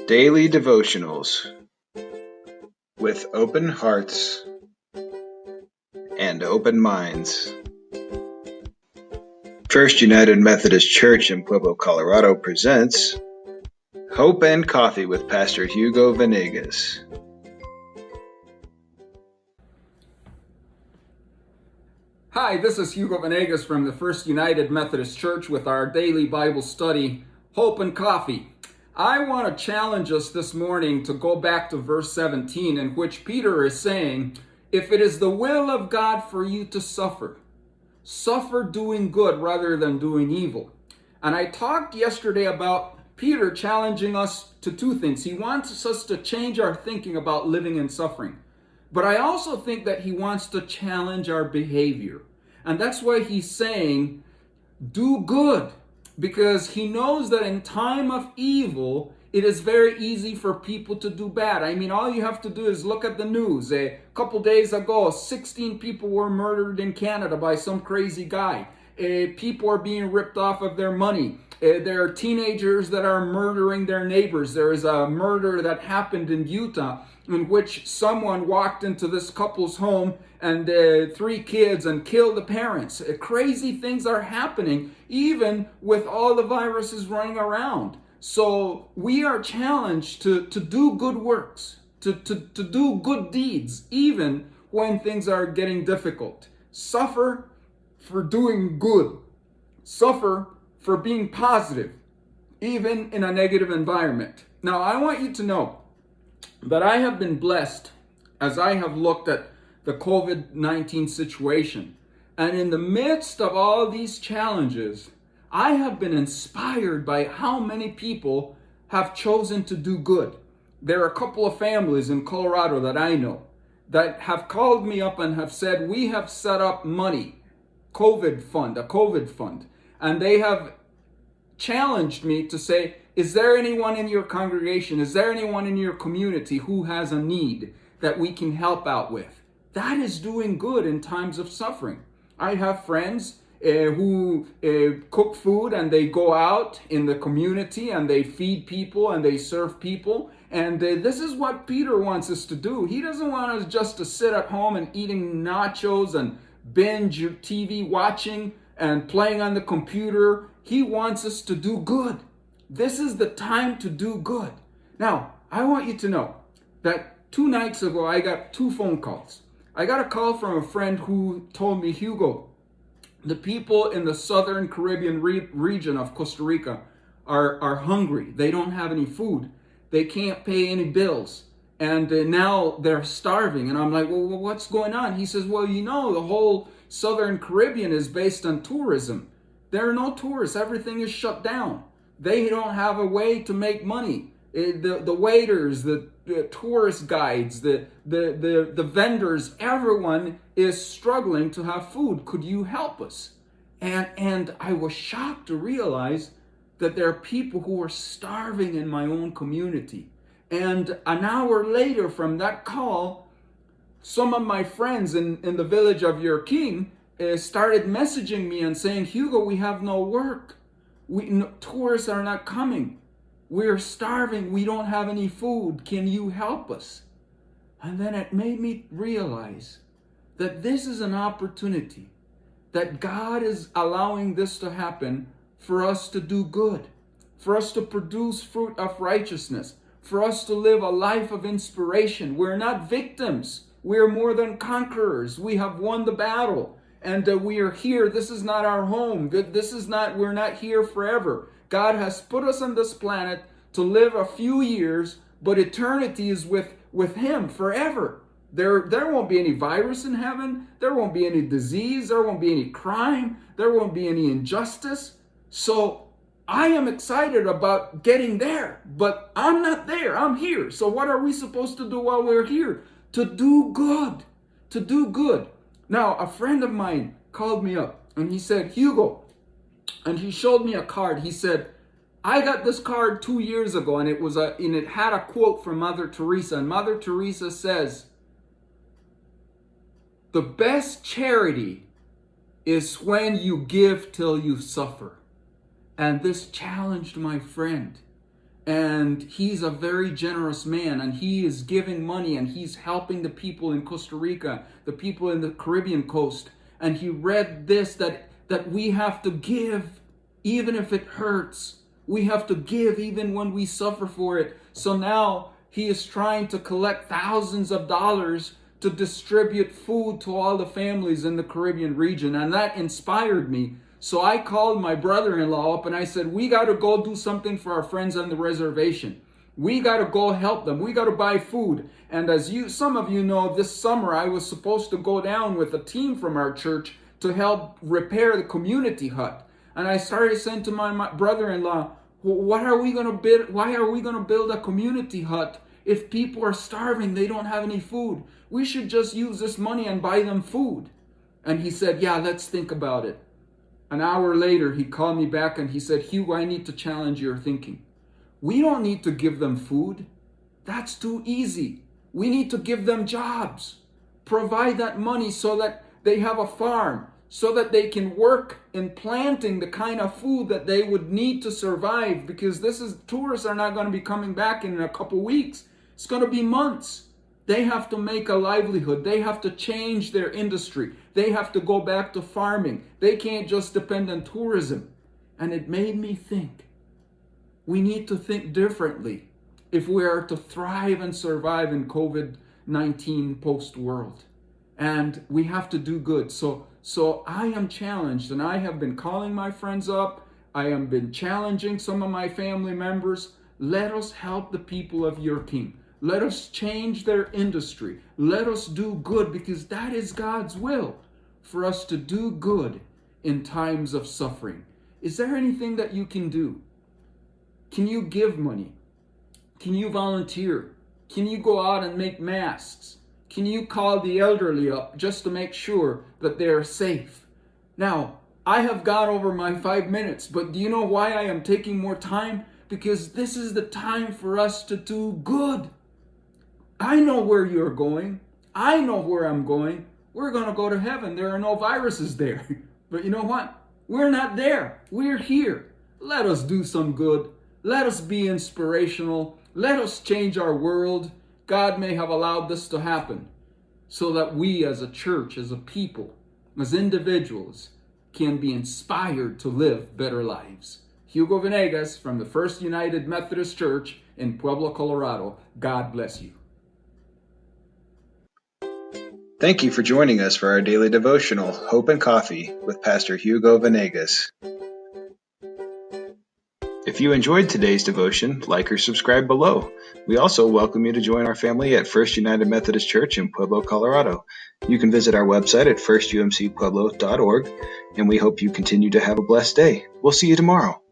Daily Devotionals with open hearts and open minds. First United Methodist Church in Pueblo, Colorado presents Hope and Coffee with Pastor Hugo Venegas. Hi, this is Hugo Venegas from the First United Methodist Church with our daily Bible study, Hope and Coffee. I want to challenge us this morning to go back to verse 17, in which Peter is saying, if it is the will of God for you to suffer, suffer doing good rather than doing evil. And I talked yesterday about Peter challenging us to two things. He wants us to change our thinking about living in suffering. But I also think that he wants to challenge our behavior. And that's why he's saying, do good. Because he knows that in time of evil, it is very easy for people to do bad. I mean, all you have to do is look at the news. A couple days ago, 16 people were murdered in Canada by some crazy guy. People are being ripped off of their money. There are teenagers that are murdering their neighbors. There is a murder that happened in Utah in which someone walked into this couple's home and 3 kids and killed the parents. Crazy things are happening even with all the viruses running around. So we are challenged to do good works, to do good deeds, even when things are getting difficult. Suffer for doing good. Suffer for being positive, even in a negative environment. Now, I want you to know that I have been blessed as I have looked at the COVID-19 situation. And in the midst of all these challenges, I have been inspired by how many people have chosen to do good. There are a couple of families in Colorado that I know that have called me up and have said, we have set up money, a COVID fund, and they have challenged me to say, is there anyone in your congregation, is there anyone in your community who has a need that we can help out with? That is doing good in times of suffering. I have friends who cook food and they go out in the community and they feed people and they serve people. And this is what Peter wants us to do. He doesn't want us just to sit at home and eating nachos and binge TV watching and playing on the computer. He wants us to do good. This is the time to do good. Now, I want you to know that 2 nights ago, I got 2 phone calls. I got a call from a friend who told me, Hugo, the people in the southern Caribbean region of Costa Rica are hungry. They don't have any food. They can't pay any bills. And now they're starving. And I'm like, well, what's going on? He says, well, you know, the whole southern Caribbean is based on tourism. There are no tourists. Everything is shut down. They don't have a way to make money. The waiters, the tourist guides, the vendors, everyone is struggling to have food. Could you help us? And I was shocked to realize that there are people who are starving in my own community. And an hour later from that call, some of my friends in the village of your king started messaging me and saying, Hugo, we have no work. Tourists are not coming. We're starving. We don't have any food. Can you help us? And then it made me realize that this is an opportunity, that God is allowing this to happen for us to do good, for us to produce fruit of righteousness, for us to live a life of inspiration. We're not victims. We're more than conquerors. We have won the battle. And we are here. This is not our home. We're not here forever. God has put us on this planet to live a few years, but eternity is with Him forever. There won't be any virus in heaven. There won't be any disease. There won't be any crime. There won't be any injustice. So I am excited about getting there, but I'm not there. I'm here. So what are we supposed to do while we're here? To do good. To do good. Now, a friend of mine called me up and he said, Hugo, and he showed me a card. He said, I got this card 2 years ago and it had a quote from Mother Teresa. And Mother Teresa says, the best charity is when you give till you suffer. And this challenged my friend. And he's a very generous man, and he is giving money, and he's helping the people in Costa Rica, the people in the Caribbean coast. And he read this, that we have to give even if it hurts. We have to give even when we suffer for it. So now he is trying to collect thousands of dollars to distribute food to all the families in the Caribbean region. And that inspired me. So I called my brother-in-law up and I said, we got to go do something for our friends on the reservation. We got to go help them. We got to buy food. And as some of you know, this summer I was supposed to go down with a team from our church to help repair the community hut. And I started saying to my brother-in-law, what are we going to build? Why are we going to build a community hut if people are starving? They don't have any food. We should just use this money and buy them food. And he said, yeah, let's think about it. An hour later, he called me back and he said, Hugo, I need to challenge your thinking. We don't need to give them food. That's too easy. We need to give them jobs. Provide that money so that they have a farm, so that they can work in planting the kind of food that they would need to survive, because tourists are not going to be coming back in a couple weeks. It's going to be months. They have to make a livelihood. They have to change their industry. They have to go back to farming. They can't just depend on tourism. And it made me think. We need to think differently if we are to thrive and survive in COVID-19 post-world. And we have to do good. So I am challenged, and I have been calling my friends up. I have been challenging some of my family members. Let us help the people of your king. Let us change their industry. Let us do good, because that is God's will, for us to do good in times of suffering. Is there anything that you can do? Can you give money? Can you volunteer? Can you go out and make masks? Can you call the elderly up just to make sure that they are safe? Now, I have gone over my 5 minutes, but do you know why I am taking more time? Because this is the time for us to do good. I know where you're going. I know where I'm going. We're going to go to heaven. There are no viruses there. But you know what? We're not there. We're here. Let us do some good. Let us be inspirational. Let us change our world. God may have allowed this to happen so that we as a church, as a people, as individuals, can be inspired to live better lives. Hugo Venegas from the First United Methodist Church in Pueblo, Colorado. God bless you. Thank you for joining us for our daily devotional, Hope and Coffee, with Pastor Hugo Venegas. If you enjoyed today's devotion, like or subscribe below. We also welcome you to join our family at First United Methodist Church in Pueblo, Colorado. You can visit our website at firstumcpueblo.org, and we hope you continue to have a blessed day. We'll see you tomorrow.